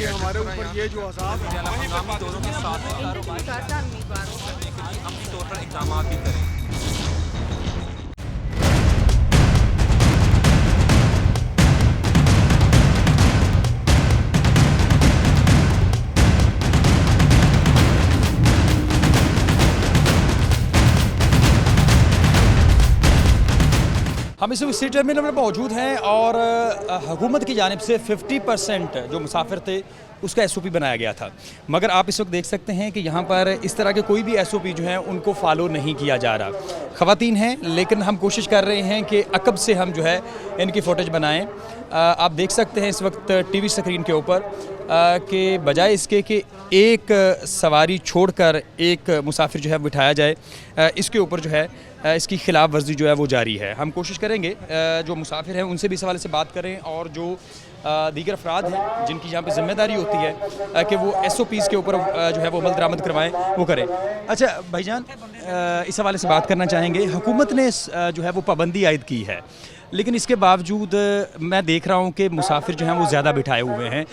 ये हमारे ऊपर ये जो अज़ाब है हंगामी दौरों के साथ अमली तौर पर इक़दाम भी करें। हम इस सी टर्मिनल में मौजूद हैं और हुकूमत की जानिब से 50% जो मुसाफिर थे उसका SOP बनाया गया था, मगर आप इस वक्त देख सकते हैं कि यहाँ पर इस तरह के कोई भी SOP जो हैं उनको फॉलो नहीं किया जा रहा। ख़वातीन हैं, लेकिन हम कोशिश कर रहे हैं कि अकब से हम जो है इनकी फ़ुटेज बनाएं। आप देख सकते हैं इस वक्त TV स्क्रीन के ऊपर कि बजाय इसके कि एक सवारी छोड़कर एक मुसाफिर जो है बिठाया जाए, इसके ऊपर जो है इसकी खिलाफ वर्जी जो है वो जारी है। हम कोशिश करेंगे जो मुसाफिर हैं उनसे भी इस हवाले से बात करें और जो दीगर अफराद हैं जिनकी यहाँ पे ज़िम्मेदारी होती है कि वो SOPs के ऊपर जो है वो अमल दरामद करवाएं, वो करें। अच्छा भाईजान, इस हवाले से बात करना चाहेंगे, हुकूमत ने जो है वो पाबंदी आयद की है, लेकिन इसके बावजूद मैं देख रहा हूँ कि मुसाफिर जो हैं वो ज़्यादा बिठाए हुए हैं।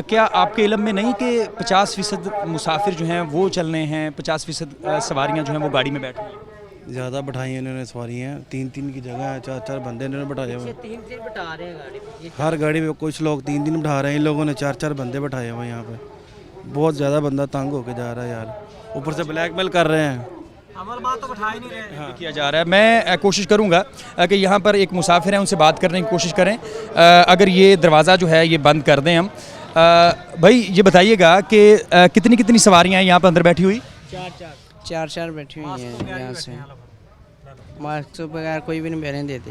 क्या आपके इल्म में नहीं कि 50% मुसाफिर जो हैं वो चलने हैं, 50% सवारियाँ जो हैं वो गाड़ी में बैठी हैं? ज़्यादा बिठाई इन्होंने सवारियाँ, 3-3 की जगह है, 4-4 बंदे इन्होंने बिठाए हुए हैं। 3 बिठा रहे हैं गाड़ी में। हर गाड़ी में कुछ लोग 3 बिठा रहे हैं, इन लोगों ने 4-4 बंदे बिठाए हुए हैं यहाँ पे। बहुत ज़्यादा बंदा तंग होके जा रहा है यार, ऊपर से ब्लैकमेल कर रहे हैं। तो बिठा ही नहीं रहे हैं। किया जा रहा है। मैं कोशिश करूंगा कि यहाँ पर एक मुसाफिर है, उनसे बात करने की कोशिश करें। अगर ये दरवाज़ा जो है ये बंद कर दें हम। भाई ये बताइएगा कि कितनी कितनी सवारियाँ हैं यहाँ पर अंदर बैठी हुई? 4 बैठी हुई हैं यहाँ से। मास्क के बगैर कोई भी नहीं बैठने देते।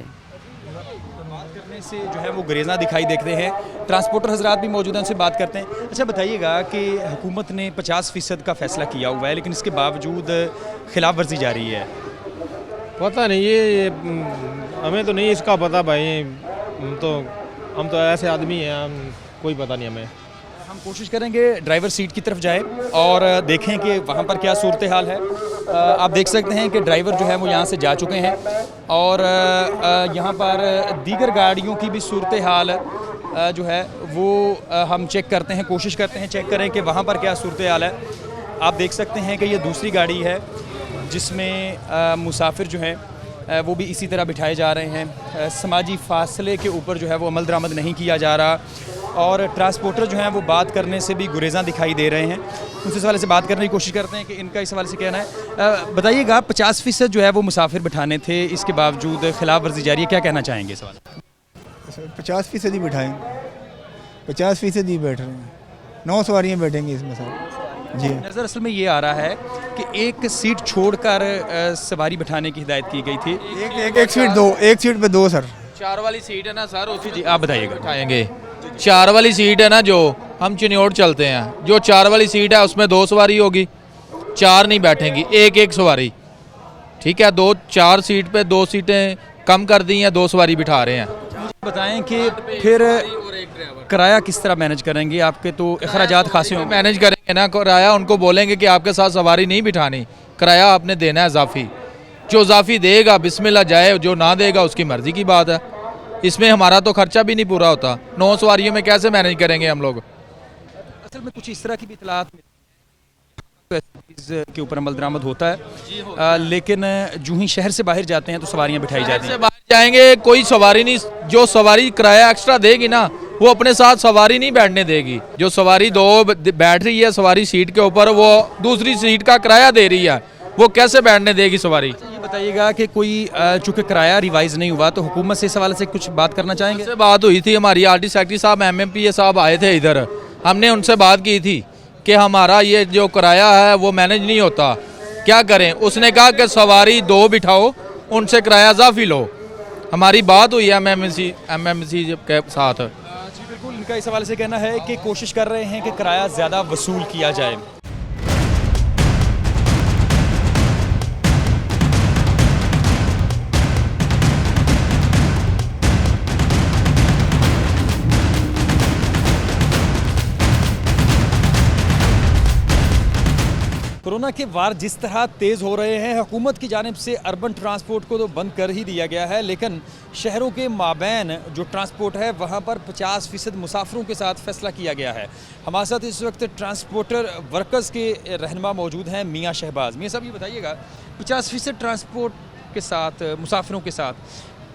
बात करने से जो है वो गुरेज़ा दिखाई देखते हैं। ट्रांसपोर्टर हजरात भी मौजूद हैं, उनसे बात करते हैं। अच्छा बताइएगा कि हुकूमत ने 50% का फ़ैसला किया हुआ है, लेकिन इसके बावजूद खिलाफ वर्जी जारी है। पता नहीं, ये हमें तो नहीं इसका पता भाई। हम तो ऐसे आदमी हैं, कोई पता नहीं हमें। हम कोशिश करेंगे ड्राइवर सीट की तरफ जाए और देखें कि वहाँ पर क्या सूरत हाल है। आप देख सकते हैं कि ड्राइवर जो है वो यहाँ से जा चुके हैं और यहाँ पर दीगर गाड़ियों की भी सूरत हाल जो है वो हम चेक करते हैं, कोशिश करते हैं चेक करें कि वहाँ पर क्या सूरत हाल है। आप देख सकते हैं कि ये दूसरी गाड़ी है जिसमें मुसाफिर जो हैं वो भी इसी तरह बिठाए जा रहे हैं। समाजी फासले के ऊपर जो है वो अमल दरामद नहीं किया जा रहा और ट्रांसपोर्टर जो हैं वो बात करने से भी गुरेज़ां दिखाई दे रहे हैं। उनसे इस हवाले से बात करने की कोशिश करते हैं कि इनका इस हवाले से कहना है। बताइएगा 50% जो है वो मुसाफिर बिठाने थे, इसके बावजूद खिलाफ वर्जी जारी है, क्या कहना चाहेंगे इस हवाले? 50% ही बिठाएँ, 50% ही बैठ रहे हैं, 9 सवारियाँ बैठेंगी इसमें सर जी। नज़र असल में ये आ रहा है कि एक सीट छोड़कर सवारी बिठाने की हिदायत की गई थी। एक सीट पे 2 सर। 4 वाली सीट है ना सर, उसी जी आप बताइएगा। बिठाएंगे। 4 वाली सीट है ना, जो हम चिन्योट चलते हैं, जो 4 वाली सीट है उसमें 2 सवारी होगी, 4 नहीं बैठेंगी, एक सवारी। ठीक है, 4 सीट पे 2 सीटें कम कर दी हैं, 2 सवारी बिठा रहे हैं। बताएं कि फिर किराया किस तरह मैनेज करेंगे? आपके तो अखराजात खासे होंगे। मैनेज करेंगे ना किराया, उनको बोलेंगे कि आपके साथ सवारी नहीं बिठानी, किराया आपने देना है इजाफी। जो इजाफी देगा बिस्मिल्लाह जाए, जो ना देगा उसकी मर्जी की बात है। इसमें हमारा तो खर्चा भी नहीं पूरा होता। 9 सवारियों में कैसे मैनेज करेंगे हम लोग? असल में कुछ इस तरह की भी इतलात के ऊपर अमल दरामद होता है, लेकिन जो ही शहर से बाहर जाते हैं तो सवारियां बिठाई जाती हैं। बाहर जाएंगे कोई सवारी नहीं, जो सवारी किराया एक्स्ट्रा देगी ना वो अपने साथ सवारी नहीं बैठने देगी। जो सवारी 2 बैठ रही है सवारी सीट के ऊपर, वो दूसरी सीट का किराया दे रही है, वो कैसे बैठने देगी सवारी? ये बताइएगा कि कोई चूँकि किराया रिवाइज नहीं हुआ तो हुकूमत से इस हवाले से कुछ बात करना चाहेंगे? उनसे बात हुई थी, हमारी RT सेक्रेटरी साहब MMPA साहब आए थे इधर, हमने उनसे बात की थी कि हमारा ये जो किराया है वो मैनेज नहीं होता, क्या करें? उसने कहा कि सवारी 2 बिठाओ, उनसे किराया इजाफी लो। हमारी बात हुई है MMC के साथ। जी बिल्कुल, इनका इस हवाले से कहना है कि कोशिश कर रहे हैं कि किराया ज़्यादा वसूल किया जाए। कोरोना के वार जिस तरह तेज़ हो रहे हैं, हुकूमत की जानिब से अर्बन ट्रांसपोर्ट को तो बंद कर ही दिया गया है, लेकिन शहरों के माबैन जो ट्रांसपोर्ट है वहाँ पर 50% मुसाफिरों के साथ फैसला किया गया है। हमारे साथ इस वक्त ट्रांसपोर्टर वर्कर्स के रहनुमा मौजूद हैं मियाँ शहबाज। मियाँ साहब ये बताइएगा 50% ट्रांसपोर्ट के साथ मुसाफिरों के साथ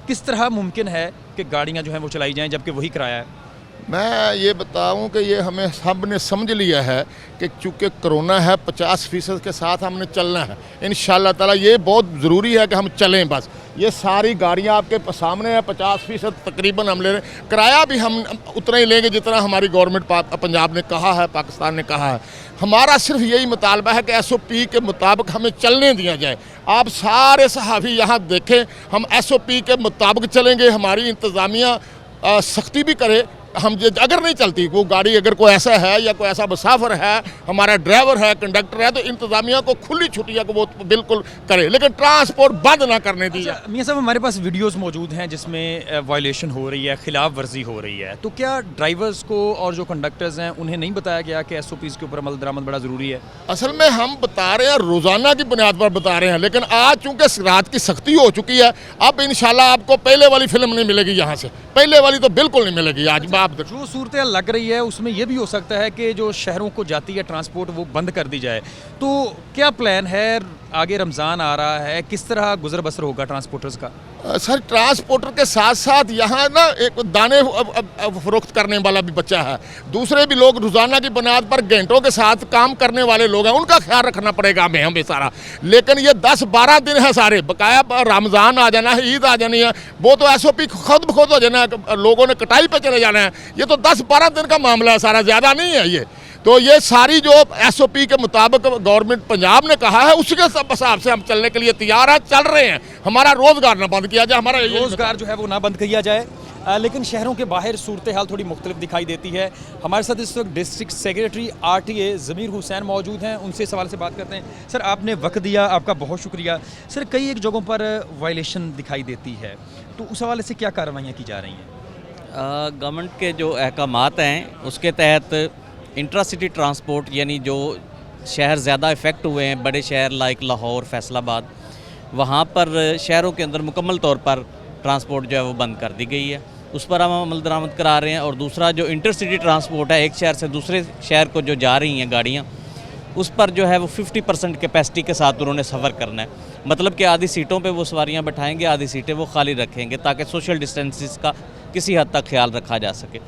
किस तरह मुमकिन है कि गाड़ियाँ जो हैं वो चलाई जाएँ जबकि वही किराया है? मैं ये बताऊं कि ये हमें सब ने समझ लिया है कि चूँकि कोरोना है 50% के साथ हमने चलना है इंशाल्लाह ताला। ये बहुत ज़रूरी है कि हम चलें। बस ये सारी गाड़ियां आपके सामने है, 50% तकरीबन हम ले रहे हैं। किराया भी हम उतना ही लेंगे जितना हमारी गवर्नमेंट पंजाब ने कहा है, पाकिस्तान ने कहा है। हमारा सिर्फ यही मुतालबा है कि SOP के मुताबिक हमें चलने दिया जाए। आप सारे सहाफ़ी यहाँ देखें, हम SOP के मुताबिक चलेंगे। हमारी इंतज़ामिया सख्ती भी करे। हम अगर नहीं चलती वो गाड़ी, अगर कोई ऐसा है या कोई ऐसा मुसाफिर है, हमारा ड्राइवर है, कंडक्टर है, तो इंतज़ामिया को खुली छुट्टियाँ को वो बिल्कुल करे, लेकिन ट्रांसपोर्ट बंद ना करने दी जाए। मियाँ साहब हमारे पास वीडियोस मौजूद हैं जिसमें वायलेशन हो रही है, खिलाफ वर्जी हो रही है, तो क्या ड्राइवर्स को और जो कंडक्टर्स हैं उन्हें नहीं बताया गया कि SOPs के ऊपर अमल दरामद बड़ा ज़रूरी है? असल में हम बता रहे हैं, रोज़ाना की बुनियाद पर बता रहे हैं, लेकिन आज चूँकि रात की सख्ती हो चुकी है, अब इंशाल्लाह आपको पहले वाली फिल्म नहीं मिलेगी यहाँ से। पहले वाली तो बिल्कुल नहीं मिलेगी। आज जो सूरत लग रही है उसमें यह भी हो सकता है कि जो शहरों को जाती है ट्रांसपोर्ट वो बंद कर दी जाए, तो क्या प्लान है? आगे रमज़ान आ रहा है, किस तरह गुजर बसर होगा ट्रांसपोर्टर्स का? सर ट्रांसपोर्टर के साथ साथ यहाँ ना एक दाने फरोख्त करने वाला भी बच्चा है, दूसरे भी लोग रोज़ाना की बुनियाद पर घंटों के साथ काम करने वाले लोग हैं, उनका ख्याल रखना पड़ेगा हमें सारा। लेकिन ये 10-12 दिन है सारे, बकाया रमज़ान आ जाना है, ईद आ जानी है, वो तो SOP खुद ब खुद हो जाना है, लोगों ने कटाई पे चले जाना है। ये तो 10-12 दिन का मामला है सारा, ज़्यादा नहीं है ये। तो ये सारी जो SOP के मुताबिक गवर्नमेंट पंजाब ने कहा है उसके हिसाब से हम चलने के लिए तैयार हैं, चल रहे हैं। हमारा रोज़गार ना बंद किया जाए, हमारा रोज़गार जो है वो ना बंद किया जाए। लेकिन शहरों के बाहर सूरत हाल थोड़ी मुख्तलिफ दिखाई देती है। हमारे साथ इस वक्त डिस्ट्रिक्ट सेक्रेटरी RTA ज़मीर हुसैन मौजूद हैं, उनसे सवाल से बात करते हैं। सर आपने वक्त दिया, आपका बहुत शुक्रिया। सर कई एक जगहों पर वायलेशन दिखाई देती है, तो उस हवाले से क्या कार्रवाइयाँ की जा रही हैं? गवर्नमेंट के जो अहकामात हैं उसके तहत इंट्रासिटी ट्रांसपोर्ट, यानी जो शहर ज़्यादा इफ़ेक्ट हुए हैं, बड़े शहर लाइक लाहौर, फैसलाबाद, वहाँ पर शहरों के अंदर मुकम्मल तौर पर ट्रांसपोर्ट जो है वो बंद कर दी गई है। उस पर हम अमल दरामद करा रहे हैं। और दूसरा जो इंटरसिटी ट्रांसपोर्ट है, एक शहर से दूसरे शहर को जो जा रही हैं गाड़ियाँ, उस पर जो है वो 50% कैपेसिटी के साथ उन्होंने सफ़र करना है। मतलब कि आधी सीटों पे वो सवारियाँ बैठाएंगे, आधी सीटें वो खाली रखेंगे, ताकि सोशल डिस्टेंसेस का किसी हद तक ख्याल रखा जा सके।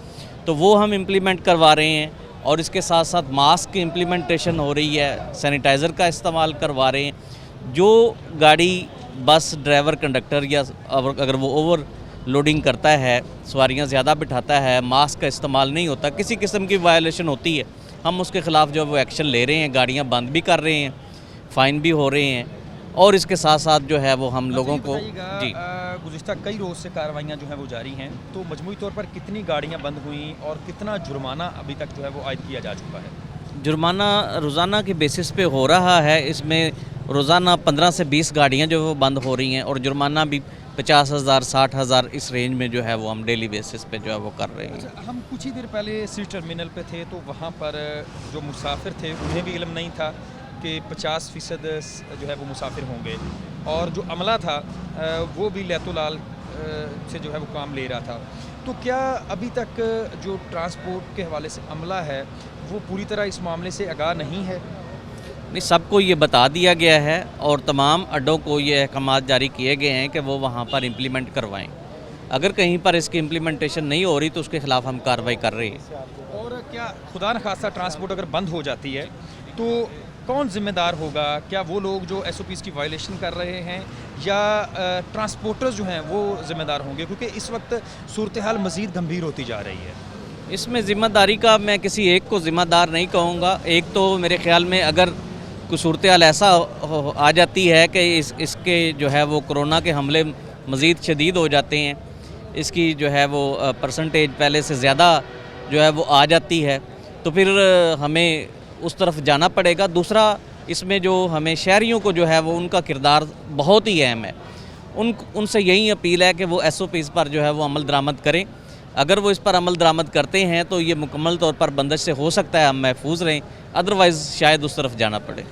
तो वो हम इम्प्लीमेंट करवा रहे हैं। और इसके साथ साथ मास्क की इम्प्लीमेंटेशन हो रही है, सैनिटाइज़र का इस्तेमाल करवा रहे हैं। जो गाड़ी, बस ड्राइवर, कंडक्टर या अगर वो ओवर लोडिंग करता है, सवारियाँ ज़्यादा बिठाता है, मास्क का इस्तेमाल नहीं होता, किसी किस्म की वायलेशन होती है, हम उसके ख़िलाफ़ जो वो एक्शन ले रहे हैं। गाड़ियाँ बंद भी कर रहे हैं, फ़ाइन भी हो रहे हैं। और इसके साथ साथ जो है वो हम लोगों को जी गुज़िश्ता कई रोज़ से कार्रवाइयाँ जो हैं वो जारी हैं, तो मजमूई तौर पर कितनी गाड़ियाँ बंद हुई और कितना जुर्माना अभी तक जो है वो आयद किया जा चुका है? जुर्माना रोज़ाना के बेसिस पे हो रहा है। इसमें रोज़ाना 15 से 20 गाड़ियाँ जो वो बंद हो रही हैं, और जुर्माना भी 50,000 60,000 इस रेंज में जो है वो हम डेली बेसिस पे जो है वो कर रहे हैं। हम कुछ ही देर पहले सी टर्मिनल पे थे, तो वहाँ पर जो मुसाफिर थे उन्हें भी इल्म नहीं था कि 50% जो है वो मुसाफिर होंगे, और जो अमला था वो भी लैतुलाल से जो है वो काम ले रहा था। तो क्या अभी तक जो ट्रांसपोर्ट के हवाले से अमला है वो पूरी तरह इस मामले से आगाह नहीं है? नहीं, सबको ये बता दिया गया है और तमाम अड्डों को ये अहकामात जारी किए गए हैं कि वो वहाँ पर इम्प्लीमेंट करवाएं। अगर कहीं पर इसकी इम्प्लीमेंटेशन नहीं हो रही तो उसके ख़िलाफ़ हम कार्रवाई कर रहे हैं। और क्या खुदा न खासा ट्रांसपोर्ट अगर बंद हो जाती है तो कौन ज़िम्मेदार होगा? क्या वो लोग जो SOPs की वायलेशन कर रहे हैं, या ट्रांसपोर्टर्स जो हैं वो ज़िम्मेदार होंगे? क्योंकि इस वक्त सूरत हाल मज़ीद गंभीर होती जा रही है। इसमें ज़िम्मेदारी का मैं किसी एक को ज़िम्मेदार नहीं कहूँगा। एक तो मेरे ख़्याल में अगर कोई सूरत हाल ऐसा आ जाती है कि इसके जो है वो कोरोना के हमले मज़ीद शदीद हो जाते हैं, इसकी जो है वो परसेंटेज पहले से ज़्यादा जो है वो आ जाती है, तो फिर हमें उस तरफ जाना पड़ेगा। दूसरा, इसमें जो हमें शहरियों को जो है वो उनका किरदार बहुत ही अहम है। उनसे यही अपील है कि वो SOPs पर जो है वो अमल दरामद करें। अगर वो इस पर अमल दरामद करते हैं तो ये मुकम्मल तौर पर बंदिश से हो सकता है हम महफूज रहें, अदरवाइज़ शायद उस तरफ जाना पड़े।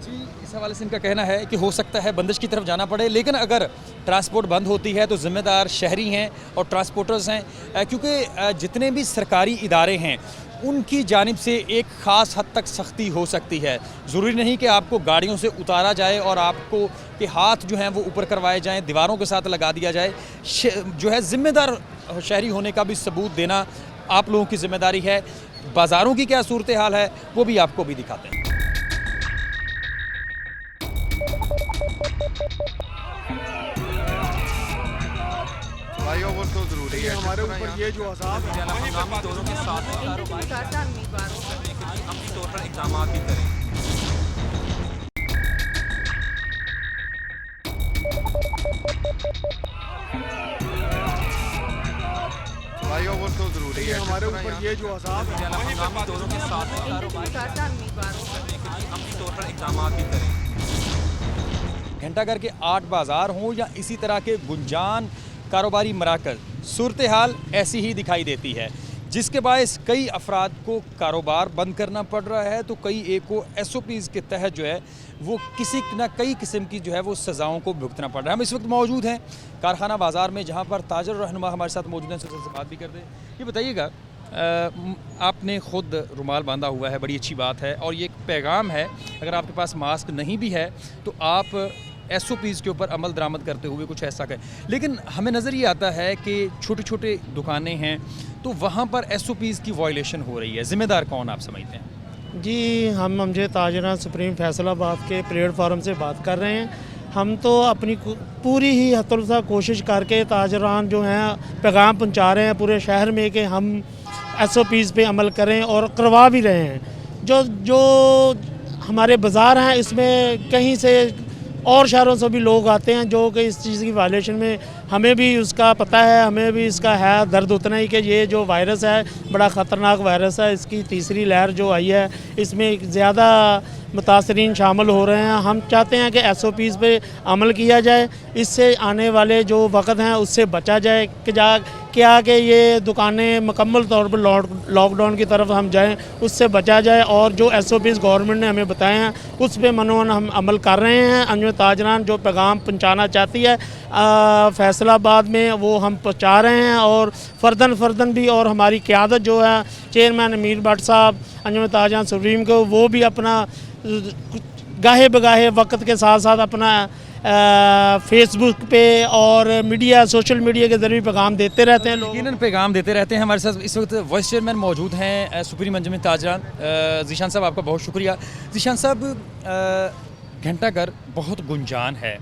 जी हवाले से इनका कहना है कि हो सकता है बंदिश की तरफ जाना पड़े, लेकिन अगर ट्रांसपोर्ट बंद होती है तो ज़िम्मेदार शहरी हैं और ट्रांसपोर्टर्स हैं, क्योंकि जितने भी सरकारी इदारे हैं उनकी जानिब से एक ख़ास हद तक सख्ती हो सकती है। ज़रूरी नहीं कि आपको गाड़ियों से उतारा जाए और आपको के हाथ जो हैं वो ऊपर करवाए जाएं, दीवारों के साथ लगा दिया जाए। जो है ज़िम्मेदार शहरी होने का भी सबूत देना आप लोगों की ज़िम्मेदारी है। बाज़ारों की क्या सूरत हाल है वो भी आपको भी दिखाते हैं। भाइयों वो तो जरूरी है हमारे ऊपर ये जो अज़ाब है हंगामी दौरों के साथ अमली तौर पर इक़दाम भी करें। भाइयों वो तो जरूरी है हमारे ऊपर ये जो अज़ाब है हंगामी दौरों के साथ अमली तौर पर इक़दाम भी करें। घंटाघर के 8 बाज़ार हों या इसी तरह के गुंजान कारोबारी मराकज़, सूरत हाल ऐसी ही दिखाई देती है, जिसके बायस कई अफराद को कारोबार बंद करना पड़ रहा है तो कई एक को SOPs के तहत जो है वो किसी न कई किस्म की जो है वो सज़ाओं को भुगतना पड़ रहा है। हम इस वक्त मौजूद हैं कारखाना बाज़ार में, जहाँ पर ताजर रहनुमा हमारे साथ मौजूद हैं, से बात भी करते हैं। ये बताइएगा, आपने ख़ुद रुमाल बांधा हुआ है, बड़ी अच्छी बात है, और ये एक पैगाम है, अगर आपके पास मास्क नहीं भी है तो आप SOPs के ऊपर अमल दरामद करते हुए कुछ ऐसा करें। लेकिन हमें नज़र ये आता है कि छोटे छोटे दुकानें हैं तो वहाँ पर SOPs की वायलेशन हो रही है, ज़िम्मेदार कौन आप समझते हैं? जी, हम अमजद ताजरान सुप्रीम फैसलाबाद के प्लेटफार्म से बात कर रहे हैं। हम तो अपनी पूरी ही हतुलसा कोशिश करके ताजरान जो हैं पैगाम पहुँचा रहे हैं पूरे शहर में कि हम SOPs पे अमल करें, और करवा भी रहे हैं। जो हमारे बाज़ार हैं इसमें कहीं से और शहरों से भी लोग आते हैं जो कि इस चीज़ की वायलेशन में, हमें भी उसका पता है, हमें भी इसका है दर्द उतना ही कि ये जो वायरस है बड़ा ख़तरनाक वायरस है। इसकी तीसरी लहर जो आई है इसमें ज़्यादा मुतासरीन शामिल हो रहे हैं। हम चाहते हैं कि SOPs पे अमल किया जाए, इससे आने वाले जो वक्त हैं उससे बचा जाए क्या कि ये दुकानें मुकम्मल तौर पर लॉकडाउन की तरफ हम जाएं, उससे बचा जाए। और जो SOPs गवर्नमेंट ने हमें बताए हैं उस पे मनोन हम अमल कर रहे हैं। अंजुम ताजरान जो पैगाम पहुँचाना चाहती है फैसलाबाद में वो हम पहुँचा रहे हैं, और फ़र्दन भी, और हमारी क़यादत जो है चेयरमैन अमीर भट्ट साहब अंजुम ताजरान सुप्रीम को, वो भी अपना गाहे बगाहे वक्त के साथ साथ अपना फेसबुक पे और मीडिया, सोशल मीडिया के ज़रिए पैगाम देते रहते हैं। यकीनन पैगाम देते रहते हैं। हमारे साथ इस वक्त वाइस चेयरमैन मौजूद हैं सुप्रीम अंजुम ताजरान। ज़ीशान साहब आपका बहुत शुक्रिया। ज़ीशान साहब, घंटाघर बहुत गुंजान है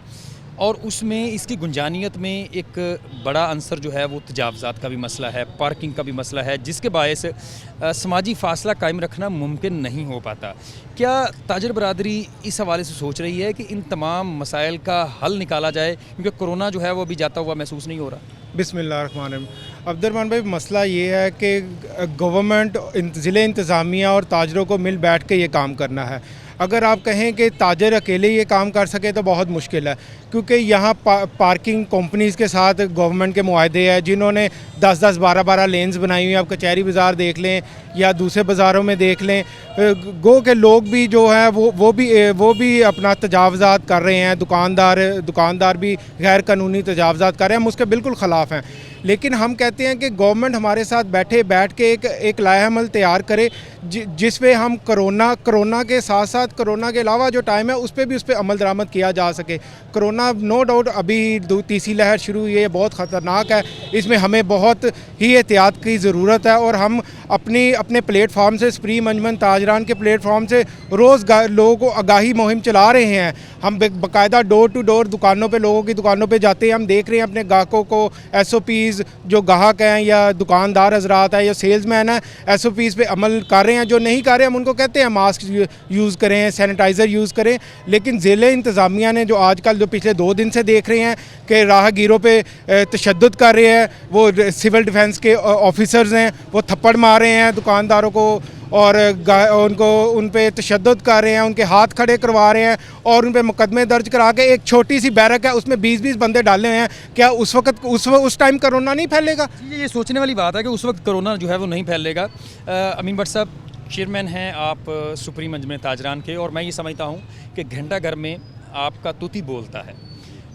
और उसमें इसकी गुंजानियत में एक बड़ा अंसर जो है वो तजावज़ात का भी मसला है, पार्किंग का भी मसला है, जिसके बायस समाजी फासला कायम रखना मुमकिन नहीं हो पाता। क्या ताजर बरादरी इस हवाले से सोच रही है कि इन तमाम मसाइल का हल निकाला जाए, क्योंकि कोरोना जो है वो अभी जाता हुआ महसूस नहीं हो रहा? बिस्मिल्लाहिर्रहमानिर्रहीम। अब्दुर्रहमान भाई, मसला ये है कि गवर्नमेंट, ज़िले इंतज़ामिया और ताजरों को मिल बैठ के ये काम करना है। अगर आप कहें कि ताजर अकेले ये काम कर सके तो बहुत मुश्किल है, क्योंकि यहाँ पार्किंग कंपनीज़ के साथ गवर्नमेंट के मुआहदे हैं जिन्होंने 10-10, 12-12 लेन्स बनाई हुई हैं। आप कचहरी बाज़ार देख लें या दूसरे बाज़ारों में देख लें, गो के लोग भी जो हैं वो भी अपना तजावज़ात कर रहे हैं। दुकानदार भी गैर कानूनी तजावज़ात कर रहे हैं, हम उसके बिल्कुल ख़िलाफ़ हैं। लेकिन हम कहते हैं कि गवर्नमेंट हमारे साथ बैठ के एक लाहेमल तैयार करे जिस पे हम कोरोना के साथ साथ कोरोना के अलावा जो टाइम है उस पर अमल दरामद किया जा सके। कोरोना नो डाउट अभी तीसरी लहर शुरू हुई है, बहुत ख़तरनाक है, इसमें हमें बहुत ही एहतियात की ज़रूरत है। और हम अपने प्लेटफार्म से, सुप्रीम अंजुमन ताजरान के प्लेटफार्म से रोज़ लोगों को आगाही मुहिम चला रहे हैं। हम बाकायदा डोर टू डोर लोगों की दुकानों पे जाते हैं, हम देख रहे हैं अपने ग्राहकों को SOPs, जो ग्राहक हैं या दुकानदार हजरात हैं या सेल्समैन हैं, SOPs पे अमल कर रहे हैं। जो नहीं कर रहे हम उनको कहते हैं मास्क यूज़ करें, सैनिटाइज़र यूज़ करें। लेकिन ज़िले इंतज़ामिया ने जो आजकल जो पिछले 2 दिन से देख रहे हैं कि राहगीरों पे तशद्दुद कर रहे हैं, वो सिविल डिफेंस के ऑफिसर्स हैं, वो थप्पड़ मार रहे हैं दुकानदारों को और उन पे तशद्दुद कर रहे हैं, उनके हाथ खड़े करवा रहे हैं और उन पे मुकदमे दर्ज करा के एक छोटी सी बैरक है उसमें 20-20 बंदे डाले हुए हैं। क्या उस टाइम कोरोना नहीं फैलेगा? ये सोचने वाली बात है कि उस वक्त कोरोना जो है वो नहीं फैलेगा। अमीन भट्ट साहब, चेयरमैन हैं आप सुप्रीम अंजुमन ताजरान के, और मैं ये समझता हूँ कि घंटा घर में आपका तूती बोलता है।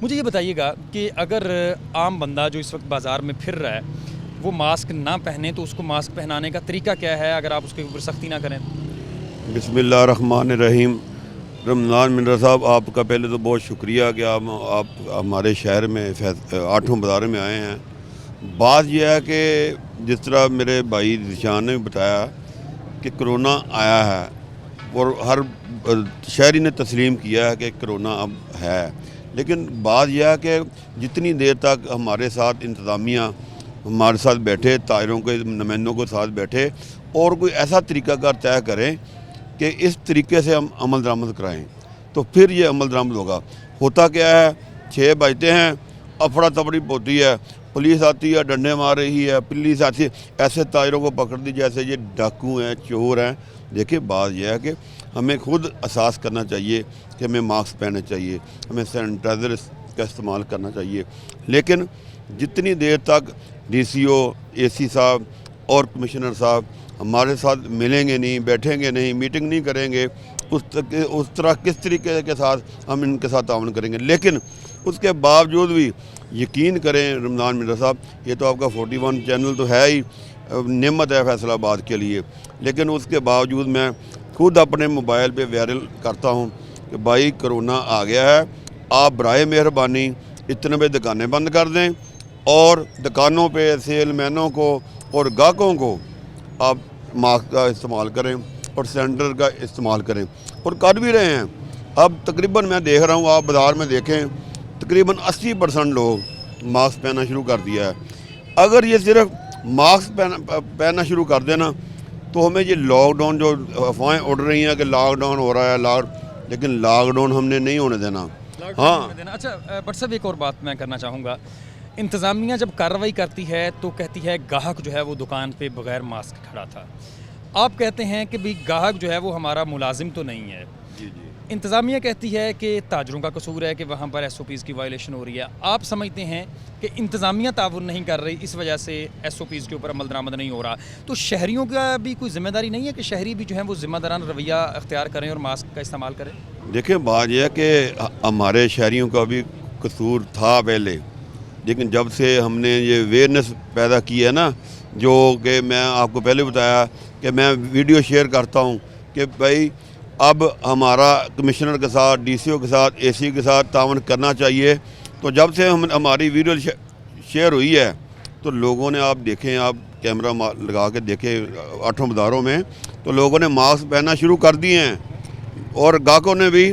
मुझे ये बताइएगा कि अगर आम बंदा जो इस वक्त बाज़ार में फिर रहा है वो मास्क ना पहने तो उसको मास्क पहनाने का तरीका क्या है, अगर आप उसके ऊपर सख्ती ना करें? बिस्मिल्लाहिर्रहमानिर्रहीम। रमज़ान मिनर साहब, आपका पहले तो बहुत शुक्रिया कि आप हमारे शहर में 8 बाज़ार में आए हैं। बात यह है कि जिस तरह मेरे भाई निशान ने बताया कि कोरोना आया है और हर शहरी ने तस्लीम किया है कि कोरोना अब है, लेकिन बात यह है कि जितनी देर तक हमारे साथ इंतज़ामिया हमारे साथ बैठे, ताजरों के नुमाइंदों के साथ बैठे और कोई ऐसा तरीक़ाकार तय करें कि इस तरीके से हम अमल दरामद कराएँ तो फिर ये अमल दरामद होगा। होता क्या है, 6 बजते हैं, अफड़ा तफड़ी होती है, पुलिस आती है, डंडे मार रही है, पुलिस आती है, ऐसे ताजरों को पकड़ दी जैसे ये डाकू हैं, चोर हैं। देखिए बात यह है कि हमें खुद एहसास करना चाहिए कि हमें मास्क पहनने चाहिए, हमें सैनिटाइज़र का इस्तेमाल करना चाहिए, लेकिन जितनी देर तक DCO, AC साहब और कमिश्नर साहब हमारे साथ मिलेंगे नहीं, बैठेंगे नहीं, मीटिंग नहीं करेंगे, उस तरह किस तरीके के साथ हम इनके साथ ताउन करेंगे। लेकिन उसके बावजूद भी यकीन करें रमज़ान मिनर साहब, ये तो आपका 41 चैनल तो है ही, नेमत है फैसलाबाद के लिए, लेकिन उसके बावजूद मैं खुद अपने मोबाइल पे वायरल करता हूँ कि भाई कोरोना आ गया है, आप बराए मेहरबानी इतने बजे दुकानें बंद कर दें और दुकानों पे सेलमैनों को और गाहकों को आप मास्क का इस्तेमाल करें और सैनिटाइज़र का इस्तेमाल करें, और कर भी रहे हैं। अब तकरीबन मैं देख रहा हूँ, आप बाज़ार में देखें, तकरीबन 80% लोग मास्क पहनना शुरू कर दिया है। अगर ये सिर्फ मास्क पहनना शुरू कर देना तो हमें ये लॉकडाउन जो अफवाहें उड़ रही हैं कि लॉकडाउन हो रहा है, लेकिन लॉकडाउन हमने नहीं होने देना। हाँ, अच्छा बट साहब, एक और बात मैं करना चाहूँगा, इंतज़ामिया जब कार्रवाई करती है तो कहती है गाहक जो है वो दुकान पे बगैर मास्क खड़ा था। आप कहते हैं कि भाई गाहक जो है वो हमारा मुलाजिम तो नहीं है। इंतज़ामिया कहती है कि ताजरों का कसूर है कि वहाँ पर SOPs की वायलेशन हो रही है। आप समझते हैं कि इंतज़ामिया ताउन नहीं कर रही, इस वजह से SOPs के ऊपर अमल दरामद नहीं हो रहा, तो शहरियों का भी कोई ज़िम्मेदारी नहीं है कि शहरी भी जो है वो ज़िम्मेदाराना रवैया अख्तियार करें और मास्क का इस्तेमाल करें? देखिए बात यह है कि हमारे शहरियों का भी कसूर था पहले, लेकिन जब से हमने ये अवेयरनेस पैदा की है ना, जो कि मैं आपको पहले बताया कि मैं वीडियो शेयर करता हूँ कि भाई अब हमारा कमिश्नर के साथ, DCO के साथ, AC के साथ तावन करना चाहिए। तो जब से हमारी वीडियो शेयर हुई है तो लोगों ने, आप देखें, आप कैमरा लगा के देखें 8 बाज़ारों में, तो लोगों ने मास्क पहनना शुरू कर दिए हैं और गाहकों ने भी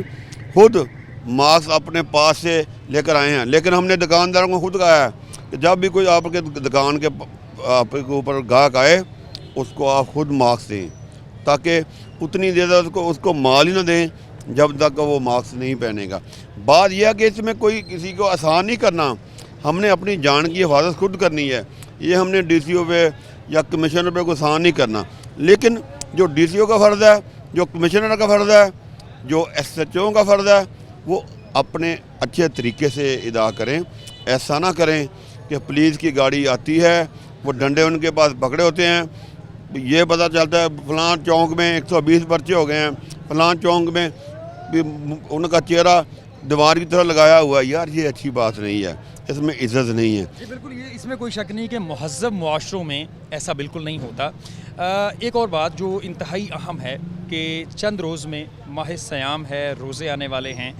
खुद मास्क अपने पास से लेकर आए हैं। लेकिन हमने दुकानदारों को खुद कहा है कि जब भी कोई आपके दुकान के आपके ऊपर गाहक आए उसको आप खुद मास्क दें, ताकि उतनी देर उसको माल ही ना दें जब तक वो मास्क नहीं पहनेगा। बात यह है कि इसमें कोई किसी को आसान नहीं करना, हमने अपनी जान की हिफाजत खुद करनी है। ये हमने DCO पे या कमिश्नर पे कोई आसान नहीं करना, लेकिन जो DCO का फ़र्ज़ है, जो कमिश्नर का फ़र्ज़ है, जो SHO का फ़र्ज़ है, वो अपने अच्छे तरीके से अदा करें। ऐसा ना करें कि पुलिस की गाड़ी आती है, वो डंडे उनके पास पकड़े होते हैं, ये पता चलता है फलां चौंक में 120 पर्चे हो गए हैं, फलां चौंक में भी उनका चेहरा दीवार की तरह लगाया हुआ है। यार ये अच्छी बात नहीं है, इसमें इज्जत नहीं है। जी बिल्कुल, ये इसमें कोई शक नहीं कि महज़्ज़ब मुआशरों में ऐसा बिल्कुल नहीं होता। एक और बात जो इंतहाई अहम है कि चंद रोज़ में माह सयाम है, रोज़े आने वाले हैं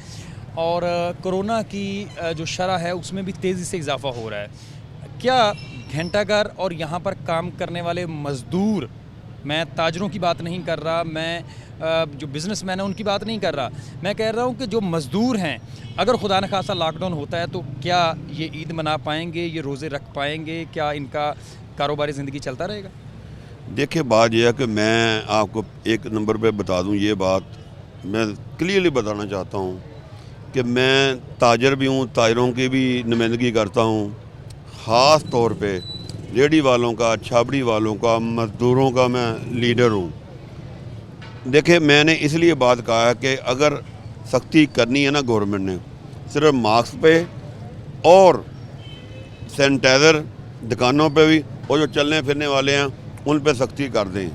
और कोरोना की जो शरह है उसमें भी तेज़ी से इजाफ़ा हो रहा है। क्या घंटाघर और यहाँ पर काम करने वाले मज़दूर, मैं ताजरों की बात नहीं कर रहा, मैं जो बिज़नेसमैन हैं उनकी बात नहीं कर रहा, मैं कह रहा हूँ कि जो मज़दूर हैं, अगर खुदा न खासा लॉकडाउन होता है तो क्या ये ईद मना पाएंगे, ये रोज़े रख पाएंगे, क्या इनका कारोबारी ज़िंदगी चलता रहेगा? देखिए बात यह है कि मैं आपको एक नंबर पे बता दूं, ये बात मैं क्लियरली बताना चाहता हूं कि मैं ताजर भी हूं, ताजरों की भी नुमाइंदगी करता हूं, ख़ास तौर पे रेडी वालों का, छाबड़ी वालों का, मज़दूरों का मैं लीडर हूं। देखिए मैंने इसलिए बात कहा है कि अगर सख्ती करनी है ना गवर्नमेंट ने, सिर्फ मास्क पे और सैनिटाइज़र दुकानों पे भी, और जो चलने फिरने वाले हैं उन पे सख्ती कर दें।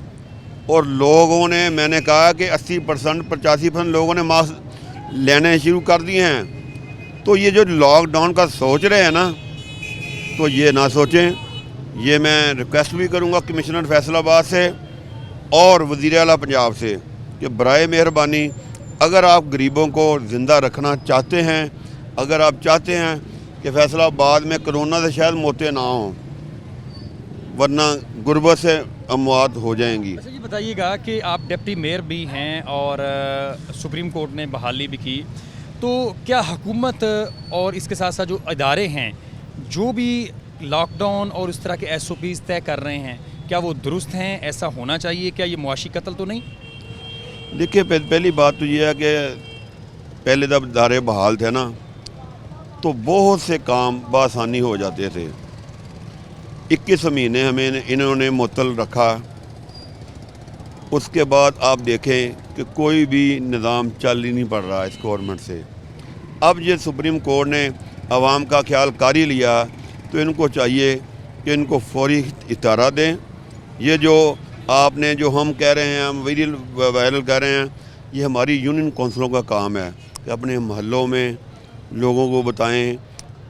और लोगों ने, मैंने कहा कि 80% 85% लोगों ने मास्क लेने शुरू कर दिए हैं। तो ये जो लॉकडाउन का सोच रहे हैं ना, तो ये ना सोचें। ये मैं रिक्वेस्ट भी करूँगा कमिश्नर फैसलाबाद से और वज़ीर आला पंजाब से कि बराए मेहरबानी, अगर आप गरीबों को ज़िंदा रखना चाहते हैं, अगर आप चाहते हैं कि फैसलाबाद में कोरोना से शायद मौतें ना हों, वरना गुर्बत से अमवात हो जाएंगी। अच्छा, ये बताइएगा कि आप डिप्टी मेयर भी हैं और सुप्रीम कोर्ट ने बहाली भी की, तो क्या हुकूमत और इसके साथ साथ जो इदारे हैं जो भी लॉकडाउन और इस तरह के SOPs तय कर रहे हैं, क्या वो दुरुस्त हैं? ऐसा होना चाहिए? क्या ये मुआशी कत्ल तो नहीं? देखिए, पहली बात तो ये है कि पहले जब इदारे बहाल थे ना, तो बहुत से काम बआसानी हो जाते थे। 21 महीने हमें इन्होंने मुअत्तल रखा। उसके बाद आप देखें कि कोई भी निज़ाम चल ही नहीं पड़ रहा इस गवर्नमेंट से। अब ये सुप्रीम कोर्ट ने आवाम का ख्याल कर ही लिया, तो इनको चाहिए कि इनको फौरी इतारा दें। ये जो आपने, जो हम कह रहे हैं, हम वायरल कर रहे हैं, ये हमारी यूनियन कौंसिलों का काम है कि अपने महल्लों में लोगों को बताएं,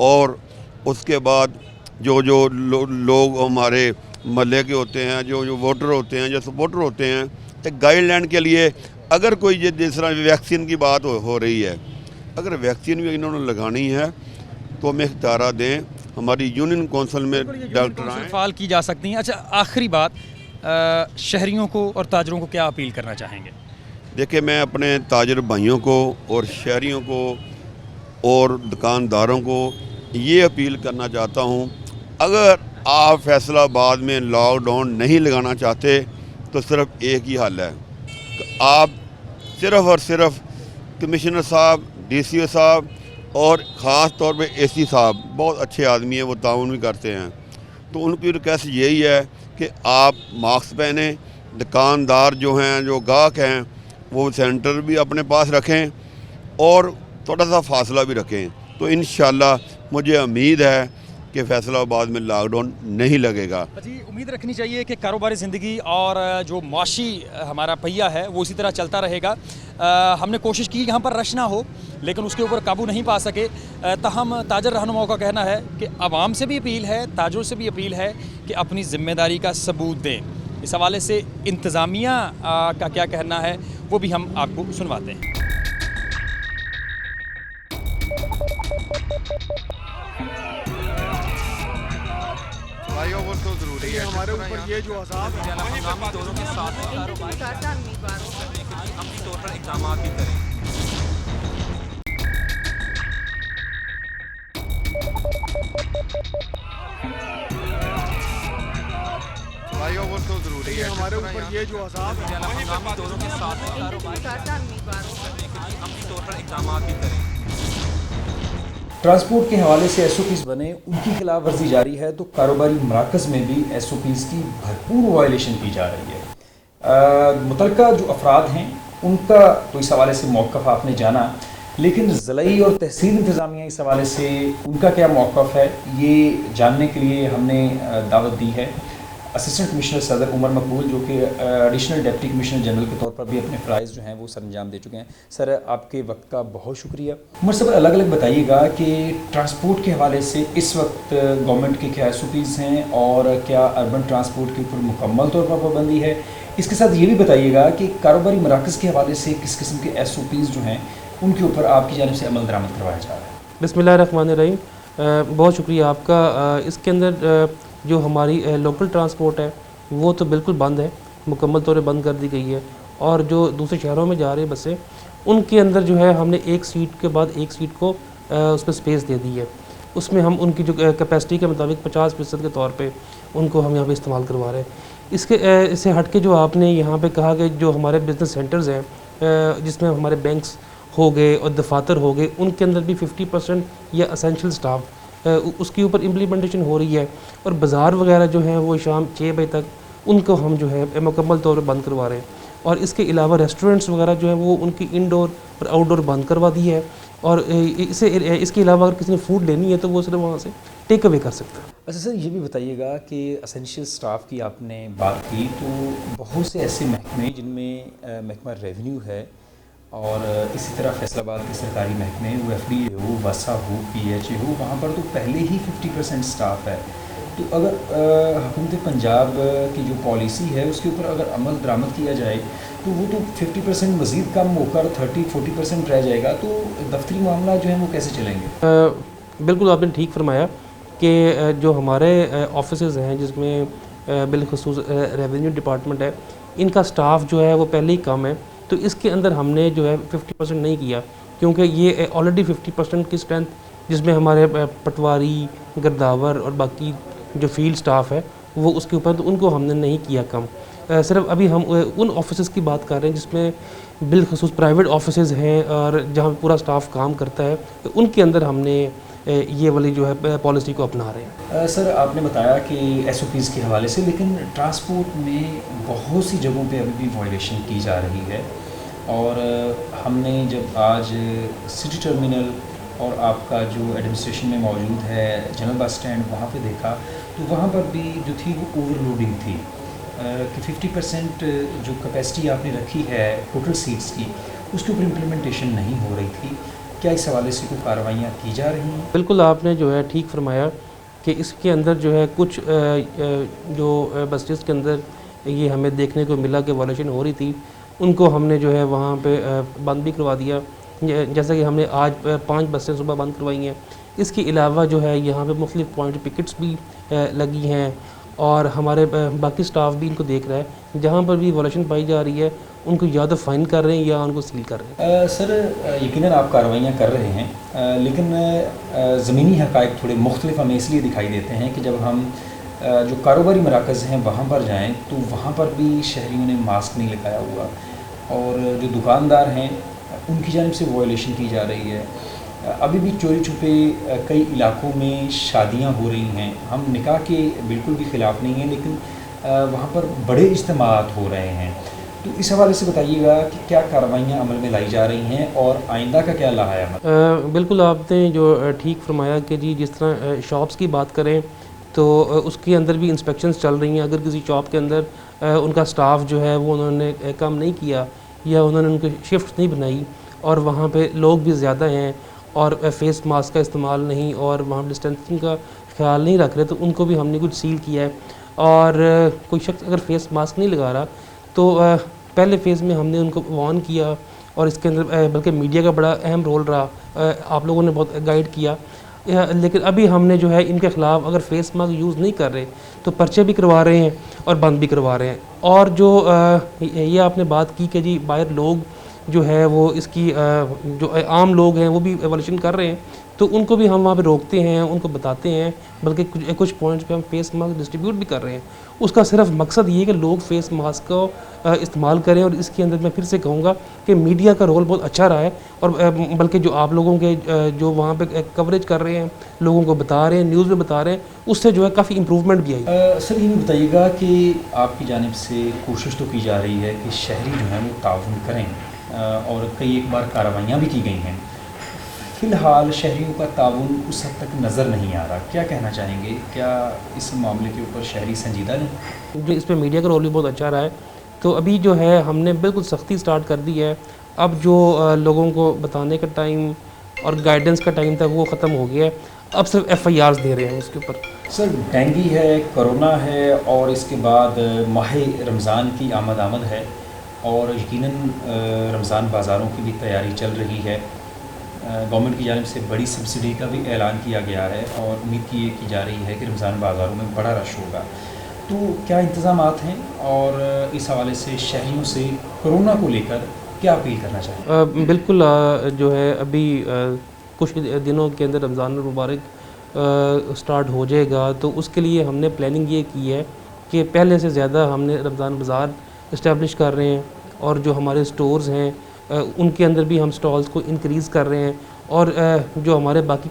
और उसके बाद जो लोग हमारे महल्ले के होते हैं, जो वोटर होते हैं, जो सपोर्टर होते हैं, एक गाइडलाइन के लिए, अगर कोई जिस तरह वैक्सीन की बात हो रही है, अगर वैक्सीन भी इन्होंने लगानी है तो हमें इख्तियार दें। हमारी यूनियन कौंसिल में डॉक्टर आएं, फाल की जा सकती हैं। अच्छा, आखिरी बात, शहरियों को और ताजरों को क्या अपील करना चाहेंगे? देखिए, मैं अपने ताजर भाइयों को और शहरियों को और दुकानदारों को ये अपील करना चाहता हूँ, अगर आप फैसलाबाद में लॉकडाउन नहीं लगाना चाहते तो सिर्फ एक ही हल है कि आप सिर्फ़ और सिर्फ कमिश्नर साहब, DCO साहब और ख़ास तौर पे AC साहब, बहुत अच्छे आदमी हैं, वो ताउन भी करते हैं, तो उनकी रिक्वेस्ट यही है कि आप मास्क पहने। दुकानदार जो हैं, जो गाहक हैं, वो सेंटर भी अपने पास रखें और थोड़ा सा फासला भी रखें। तो इंशाल्लाह मुझे उम्मीद है कि फैसलाबाद में लॉकडाउन नहीं लगेगा। जी, उम्मीद रखनी चाहिए कि कारोबारी ज़िंदगी और जो माशी हमारा पहिया है वो इसी तरह चलता रहेगा। हमने कोशिश की यहाँ पर रश ना हो, लेकिन उसके ऊपर काबू नहीं पा सके। तहम ताजर रहनुमाओं का कहना है कि आवाम से भी अपील है, ताजरों से भी अपील है कि अपनी ज़िम्मेदारी का सबूत दें। इस हवाले से इंतज़ामिया का क्या कहना है वो भी हम आपको सुनवाते हैं। फ्लाईओवर तो ज़रूरी है। हमारे ऊपर ये जो अज़ाब है, हंगामी दौरों के साथ अपनी तौर पर इक़दाम भी करें। फ्लाईओवर तो ज़रूरी है। हमारे ऊपर ये जो अज़ाब है, हंगामी दौरों के साथ अपनी तौर पर इक़दाम भी करें। ट्रांसपोर्ट के हवाले से SOPs बने, उनकी खिलाफ वर्जी जारी है, तो कारोबारी मराकज़ में भी SOPs की भरपूर वायलेशन की जा रही है। मुतल्लिका जो अफराद हैं उनका तो इस हवाले से मौक़िफ़ आपने जाना, लेकिन ज़िलाई और तहसील इंतज़ामिया इस हवाले से उनका क्या मौक़िफ़ है, ये जानने के लिए हमने दावत दी है असिस्टेंट कमिश्नर सदर उमर मकबूल, जो कि एडिशनल डिप्टी कमिश्नर जनरल के तौर पर भी अपने फ़राइज़ जो हैं वो सरअंजाम दे चुके हैं। सर, आपके वक्त का बहुत शुक्रिया। उमर साहब, अलग अलग बताइएगा कि ट्रांसपोर्ट के हवाले से इस वक्त गवर्नमेंट के क्या SOPs हैं और क्या अर्बन ट्रांसपोर्ट के ऊपर मुकम्मल तौर पर पाबंदी है? इसके साथ ये भी बताइएगा कि कारोबारी मराकज़ के हवाले से किस किस्म के SOPs जो हैं उनके ऊपर आपकी जानिब से अमल दरामद करवाया जा रहा है। बिस्मिल्लाहिर्रहमानिर्रहीम, बहुत शुक्रिया आपका। इसके अंदर जो हमारी लोकल ट्रांसपोर्ट है वो तो बिल्कुल बंद है, मुकम्मल तौर पर बंद कर दी गई है। और जो दूसरे शहरों में जा रही बसें, उनके अंदर जो है हमने एक सीट के बाद एक सीट को उस पर स्पेस दे दी है। उसमें हम उनकी जो कैपेसिटी के मुताबिक 50% के तौर पे उनको हम यहाँ पे इस्तेमाल करवा रहे हैं। इससे हट के जो आपने यहाँ पे कहा कि जो हमारे बिज़नेस सेंटर्स हैं, जिसमें हमारे बैंक्स हो गए और दफातर हो गए, उनके अंदर भी 50% या असेंशियल स्टाफ उसके ऊपर इम्प्लीमेंटेशन हो रही है। और बाज़ार वगैरह जो हैं वो शाम 6 बजे तक उनको हम जो है मुकम्मल तौर पर बंद करवा रहे हैं। और इसके अलावा रेस्टोरेंट्स वगैरह जो है वो उनकी इंडोर और आउटडोर बंद करवा दी है। और इसके अलावा अगर किसी ने फ़ूड लेनी है तो वो सिर्फ वहाँ से टेक अवे कर सकता है। अच्छा सर, ये भी बताइएगा कि असेंशियल स्टाफ की आपने बात की, तो बहुत से ऐसे महकमे जिनमें महकमा रेवेन्यू है और इसी तरह फैसलाबाद के सरकारी महकमे UFDA हो, वसा हो, PHA हो, वहाँ पर तो पहले ही 50% स्टाफ है। तो अगर हुकूमत पंजाब की जो पॉलिसी है उसके ऊपर अगर अमल दरामद किया जाए तो वो तो 50% मज़ीद कम होकर 30-40% रह जाएगा, तो दफ्तरी मामला जो है वो कैसे चलेंगे? बिल्कुल आपने ठीक फरमाया कि जो हमारे ऑफिसेज़ हैं जिसमें बिलखसूस रेवेन्यू डिपार्टमेंट है, इनका स्टाफ जो है वो पहले ही कम है। तो इसके अंदर हमने जो है 50% नहीं किया, क्योंकि ये ऑलरेडी 50% की स्ट्रेंथ जिसमें हमारे पटवारी, गिरदावर और बाकी जो फील्ड स्टाफ है वो उसके ऊपर, तो उनको हमने नहीं किया कम। सिर्फ अभी हम उन ऑफिसेज़ की बात कर रहे हैं जिसमें बिलखसूस प्राइवेट ऑफिसेज़ हैं और जहाँ पूरा स्टाफ काम करता है, तो उनके अंदर हमने ये वाली जो है पॉलिसी को अपना रहे हैं। सर, आपने बताया कि SOPs के हवाले से, लेकिन ट्रांसपोर्ट में बहुत सी जगहों पे अभी भी वायलेशन की जा रही है। और हमने जब आज सिटी टर्मिनल और आपका जो एडमिनिस्ट्रेशन में मौजूद है जनरल बस स्टैंड, वहाँ पे देखा तो वहाँ पर भी जो थी वो ओवरलोडिंग थी कि 50% जो कैपेसिटी आपने रखी है टोटल सीट्स की, उसके ऊपर इम्प्लीमेंटेशन नहीं हो रही थी। क्या इस हवाले से कोई कार्रवाइयाँ की जा रही हैं? बिल्कुल आपने जो है ठीक फरमाया कि इसके अंदर जो है कुछ जो बसेस के अंदर ये हमें देखने को मिला कि वायलेशन हो रही थी, उनको हमने जो है वहाँ पे बंद भी करवा दिया। जैसा कि हमने आज 5 बसें सुबह बंद करवाई हैं। इसके अलावा जो है यहाँ पे मुख्तलिफ पॉइंट पिकेट्स भी लगी हैं और हमारे बाकी स्टाफ भी इनको देख रहा है। जहाँ पर भी वायलेशन पाई जा रही है उनको या तो फाइन कर रहे हैं या उनको सील कर रहे हैं। सर, यकीनन आप कार्रवाइयाँ कर रहे हैं, लेकिन ज़मीनी हक़ाइक़ थोड़े मुख्तलिफ हमें इसलिए दिखाई देते हैं कि जब हम जो कारोबारी मराकज़ हैं वहाँ पर जाएँ तो वहाँ पर भी शहरियों ने मास्क नहीं लगाया हुआ और जो दुकानदार हैं उनकी जानिब से वायलेशन की जा रही है। अभी भी चोरी छुपे कई इलाकों में शादियां हो रही हैं। हम निकाह के बिल्कुल भी ख़िलाफ़ नहीं हैं, लेकिन वहाँ पर बड़े इज्तिमात हो रहे हैं। तो इस हवाले से बताइएगा कि क्या कार्रवाइयाँ अमल में लाई जा रही हैं और आइंदा का क्या लाहा है? बिल्कुल आपने जो ठीक फरमाया कि जी जिस तरह शॉप्स की बात करें तो उसके अंदर भी इंस्पेक्शंस चल रही हैं। अगर किसी शॉप के अंदर उनका स्टाफ जो है वो उन्होंने काम नहीं किया या उन्होंने उनकी शिफ्ट नहीं बनाई और वहाँ पे लोग भी ज़्यादा हैं और फेस मास्क का इस्तेमाल नहीं और वहाँ डिस्टेंसिंग का ख्याल नहीं रख रहे, तो उनको भी हमने कुछ सील किया है। और कोई शख्स अगर फेस मास्क नहीं लगा रहा तो पहले फ़ेज़ में हमने उनको वार्न किया और इसके अंदर बल्कि मीडिया का बड़ा अहम रोल रहा, आप लोगों ने बहुत गाइड किया। लेकिन अभी हमने जो है इनके ख़िलाफ़ अगर फेस मास्क यूज़ नहीं कर रहे तो पर्चे भी करवा रहे हैं और बंद भी करवा रहे हैं। और जो ये आपने बात की कि जी बाहर लोग जो है वो इसकी जो आम लोग हैं वो भी वायलेशन कर रहे हैं, तो उनको भी हम वहाँ पे रोकते हैं, उनको बताते हैं, बल्कि कुछ पॉइंट्स पे हम फेस मास्क डिस्ट्रीब्यूट भी कर रहे हैं। उसका सिर्फ मकसद ये है कि लोग फेस मास्क को इस्तेमाल करें। और इसके अंदर मैं फिर से कहूँगा कि मीडिया का रोल बहुत अच्छा रहा है और बल्कि जो आप लोगों के जो वहाँ पे कवरेज कर रहे हैं, लोगों को बता रहे हैं, न्यूज़ में बता रहे हैं, उससे जो है काफ़ी इम्प्रूवमेंट भी आई। सर, ये भी बताइएगा कि आपकी जानिब से कोशिश तो की जा रही है कि शहरी जो है वो ताउन करें और कई एक बार कार्रवाइयाँ भी की गई हैं। फ़िलहाल शहरियों का ताउन उस हद तक नज़र नहीं आ रहा, क्या कहना चाहेंगे? क्या इस मामले के ऊपर शहरी संजीदा नहीं? जो इस पर मीडिया का रोल भी बहुत अच्छा रहा है, तो अभी जो है हमने बिल्कुल सख्ती स्टार्ट कर दी है। अब जो लोगों को बताने का टाइम और गाइडेंस का टाइम था वो ख़त्म हो गया है। अब सिर्फ FIRs दे रहे हैं उसके ऊपर। सर, डेंगू है, कोरोना है और इसके बाद माह रमज़ान की आमद है और यकीनन रमज़ान बाज़ारों की भी तैयारी चल रही है। गवर्नमेंट की जानिब से बड़ी सब्सिडी का भी ऐलान किया गया है और उम्मीद की जा रही है कि रमज़ान बाज़ारों में बड़ा रश होगा। तो क्या इंतज़ामात हैं और इस हवाले से शहरियों से कोरोना को लेकर क्या अपील करना चाहिए? बिल्कुल जो है अभी कुछ दिनों के अंदर रमज़ान मुबारक स्टार्ट हो जाएगा, तो उसके लिए हमने प्लानिंग ये की है कि पहले से ज़्यादा हमने रमज़ान बाज़ार इस्टेब्लिश कर रहे हैं और जो हमारे स्टोर्स हैं उनके अंदर भी हम स्टॉल्स को इंक्रीज़ कर रहे हैं और जो हमारे बाकी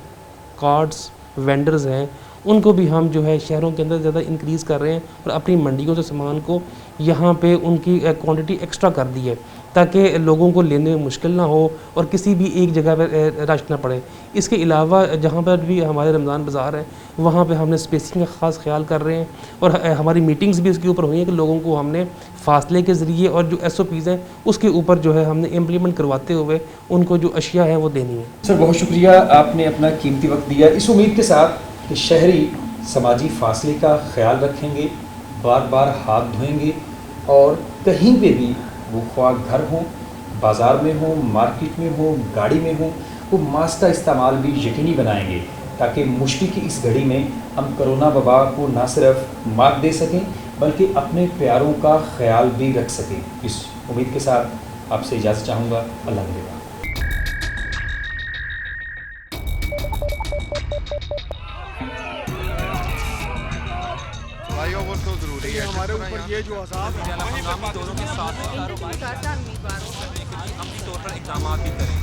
कार्ड्स वेंडर्स हैं उनको भी हम जो है शहरों के अंदर ज़्यादा इंक्रीज़ कर रहे हैं और अपनी मंडियों से सामान को यहाँ पे उनकी क्वांटिटी एक्स्ट्रा कर दी है ताकि लोगों को लेने में मुश्किल ना हो और किसी भी एक जगह पर रश ना पड़े। इसके अलावा जहाँ पर भी हमारे रमज़ान बाज़ार है वहाँ पे हमने स्पेसिंग का ख़ास ख्याल कर रहे हैं और हमारी मीटिंग्स भी इसके ऊपर हुई हैं कि लोगों को हमने फासले के ज़रिए और जो SOPs हैं उसके ऊपर जो है हमने इम्प्लीमेंट करवाते हुए उनको जो अशिया है वो देनी है। सर बहुत शुक्रिया, आपने अपना कीमती वक्त दिया इस उम्मीद के साथ कि शहरी समाजी फासले का ख्याल रखेंगे, बार बार हाथ धोएंगे और कहीं पे भी वो ख्वाह घर हो, बाज़ार में हो, मार्केट में हो, गाड़ी में हो, वो मास्क का इस्तेमाल भी यकीनी बनाएंगे ताकि मुश्किल की इस घड़ी में हम कोरोना वबा को ना सिर्फ मात दे सकें बल्कि अपने प्यारों का ख्याल भी रख सकें। इस उम्मीद के साथ आपसे इजाज़त चाहूँगा। अल्लाह हाफ़िज़। फ्लाईओवर तो ज़रूरी है हमारे ऊपर ये जो अज़ाब है दोनों के साथ अमली तौर पर इक़दाम भी करें।